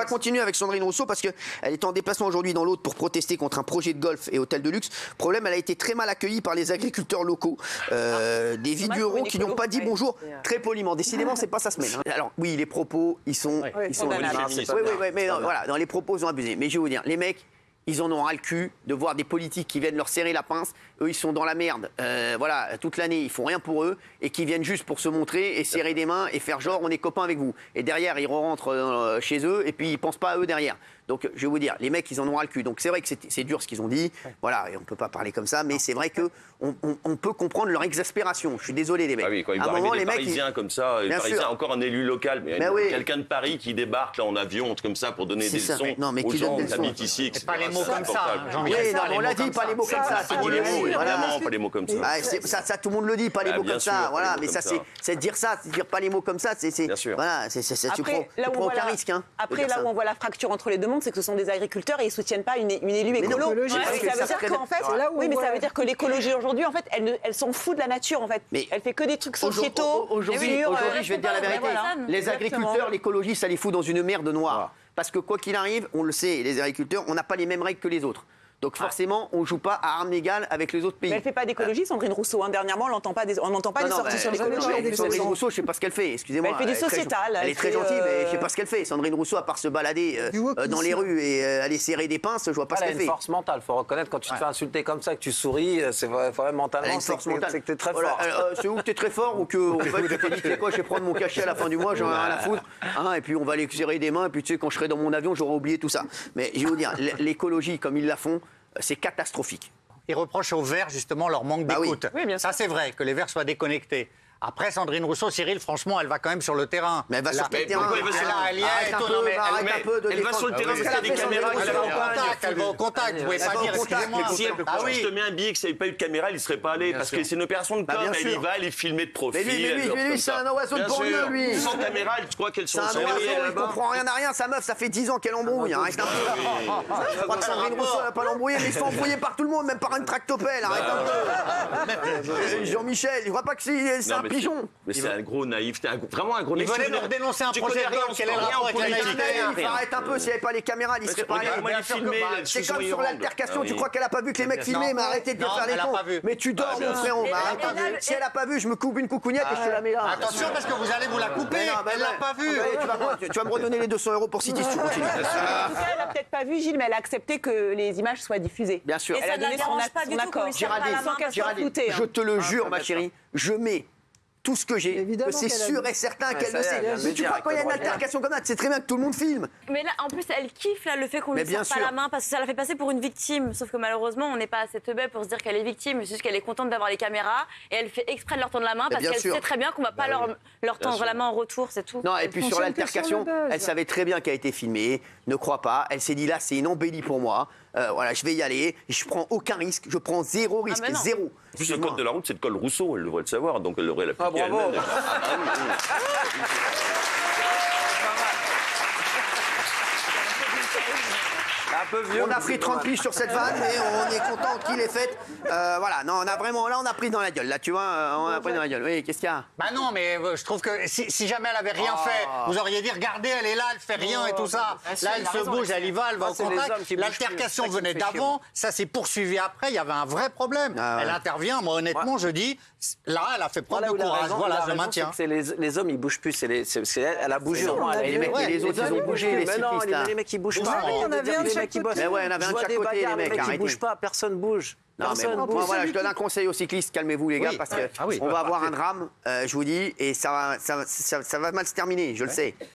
va continuer avec Sandrine Rousseau parce qu'elle est en déplacement aujourd'hui dans l'Aude pour protester contre un projet de golf et hôtel de luxe. Problème, elle a été très mal accueillie par les agriculteurs locaux, des vignerons qui n'ont pas dit bonjour très poliment. Décidément, c'est pas sa semaine. Alors oui, les propos, ils sont mais non, voilà, dans les propos, ils ont abusé. Mais je vais vous dire, les mecs, ils en ont ras le cul de voir des politiques qui viennent leur serrer la pince. Eux, ils sont dans la merde. Voilà, toute l'année, ils font rien pour eux et qui viennent juste pour se montrer et serrer des mains et faire genre on est copains avec vous. Et derrière, ils rentrent chez eux et puis ils pensent pas à eux derrière. Donc, je vais vous dire, les mecs, ils en ont ras le cul. Donc, c'est vrai que c'est dur ce qu'ils ont dit. Voilà, et on peut pas parler comme ça, mais c'est vrai que on peut comprendre leur exaspération. Je suis désolé, les mecs. Ah oui, quand il va arriver des Parisiens comme ça, les Parisiens, encore un élu local, mais quelqu'un de Paris qui débarque là en avion, comme ça, pour donner des leçons aux gens qui habitent ici, etc. Pas les mots comme ça, Jean-Michel. On l'a dit, pas les mots comme ça. Évidemment, pas les mots comme ça. Ça, tout le monde le dit, pas les mots comme ça. Voilà, mais ça, c'est dire ça, c'est dire pas les mots comme ça. Voilà, tu prends aucun risque. Après, là où on voit la fracture entre les deux mondes, c'est que ce sont des agriculteurs et ils soutiennent pas une élue écolo. Ça veut dire qu'en fait, oui, mais ça veut dire que l'écologie aujourd'hui, en fait, elle s'en fout de la nature, en fait. Elle fait que des trucs sociétaux. Aujourd'hui, je vais te dire la vérité. Les agriculteurs, l'écologie, ça les fout dans une merde noire. Parce que quoi qu'il arrive, on le sait, les agriculteurs, on n'a pas les mêmes règles que les autres. Donc forcément, on ne joue pas à armes égales avec les autres pays. Mais elle ne fait pas d'écologie, Sandrine Rousseau. Dernièrement, on n'entend pas des sorties sur l'écologie. Sandrine Rousseau, je ne sais pas ce qu'elle fait, excusez-moi. Elle fait du sociétal. Elle est très gentille, mais je ne sais pas ce qu'elle fait. Sandrine Rousseau, à part se balader dans les rues et aller serrer des pinces, je ne vois pas ce qu'elle fait. Elle a une force mentale, il faut reconnaître, quand tu te fais insulter comme ça, que tu souris, c'est vraiment mentalement, c'est que tu es très fort. C'est où que tu es très fort ou que tu t'es dit, tu sais quoi, je vais prendre mon cachet à la fin du mois, j'en ai rien à foutre. Et puis on va aller serrer des mains, et puis tu sais, quand je serai dans mon avion, j'aurai oublié tout ça. Mais je vais vous dire, l'écologie, comme ils la font, c'est catastrophique. Ils reprochent aux Verts justement leur manque d'écoute. Oui, bien sûr. Ça c'est vrai, que les Verts soient déconnectés. Après, Sandrine Rousseau, Cyril, franchement, elle va quand même sur le terrain. Mais elle va sur le terrain. Elle va sur le terrain parce qu'il y a des caméras. Elle va au contact. Vous pouvez pas dire, excusez-moi. Si je te mets un billet que ça n'avait pas eu de caméra, il ne serait pas allé. Parce que c'est une opération de com. Elle y va, elle est filmée de profil. Mais lui, c'est un oiseau de banlieue, lui. Sans caméra, je crois qu'elles sont c'est un oiseau, il comprend rien à rien. Sa meuf, ça fait 10 ans qu'elle embrouille. Arrête un peu. Je crois que Sandrine Rousseau n'a pas l'embrouiller, mais il se fait embrouiller par tout le monde, même par une tractopelle. Arrête un peu. Jean-Michel, je crois pas que c'est un pigeon. C'est un gros naïf, vraiment un gros naïf. Il venait leur dénoncer un projet de golf, quel est le rapport avec la naïveté? Arrête un peu, s'il n'y avait pas les caméras, il ne serait pas allé. C'est comme sur l'altercation, tu crois qu'elle n'a pas vu que les mecs filmaient, mais arrêtez de faire les cons. Mais tu dors, mon frérot. Si elle n'a pas vu, je me coupe une coucougnette et je te la mets là. Attention, parce que vous allez vous la couper, elle l'a pas vu. Tu vas me redonner les 200 € pour City si tu continues. Elle n'a peut-être pas vu, Gilles, mais elle a accepté que les images soient diffusées. Bien sûr. Elle a donné son accord. Géraldine, je te le jure, ma chérie, je mets tout ce que j'ai, c'est sûr et certain qu'elle le sait. Mais tu crois quand il y a une altercation comme ça, tu sais très bien que tout le monde filme. Mais là, en plus, elle kiffe là, le fait qu'on lui sorte pas la main parce que ça la fait passer pour une victime. Sauf que malheureusement, on n'est pas assez teubé pour se dire qu'elle est victime. C'est juste qu'elle est contente d'avoir les caméras et elle fait exprès de leur tendre la main parce qu'elle sait très bien qu'on va pas leur tendre la main en retour, c'est tout. Non, et puis sur l'altercation, elle savait très bien qu'elle a été filmée. Ne crois pas. Elle s'est dit là, c'est une embellie pour moi. Voilà, je vais y aller. Je prends aucun risque. Je prends zéro risque, zéro. En plus, le code de la route, c'est le code Rousseau. Elle devrait le savoir, donc elle devrait l'appliquer elle-même. On a pris 30 piges sur cette vanne, mais on est content qu'il ait fait. Voilà, non, on a vraiment, là, on a pris dans la gueule. Là, tu vois, on a pris dans la gueule. Oui, qu'est-ce qu'il y a? Bah non, mais je trouve que si jamais elle avait rien fait, vous auriez dit, regardez, elle est là, elle fait rien et tout ça. Là, elle se bouge, elle y va, elle va au contact. L'altercation venait d'avant, ça s'est poursuivi après, il y avait un vrai problème. Elle intervient, moi, honnêtement, je dis, là, elle a fait preuve de courage. Voilà, je maintiens. Les hommes, ils bougent plus. Elle a bougé. Les autres, ils ont bougé, les cyclistes. Les mecs, ils bougent pas. Mais ouais, on avait un de chaque côté, les mecs. Ils bougent pas, personne bouge. Non, mais moi, voilà, je donne un conseil aux cyclistes, calmez-vous les gars, parce qu'on va avoir un drame, je vous dis, et ça va mal se terminer, je le sais.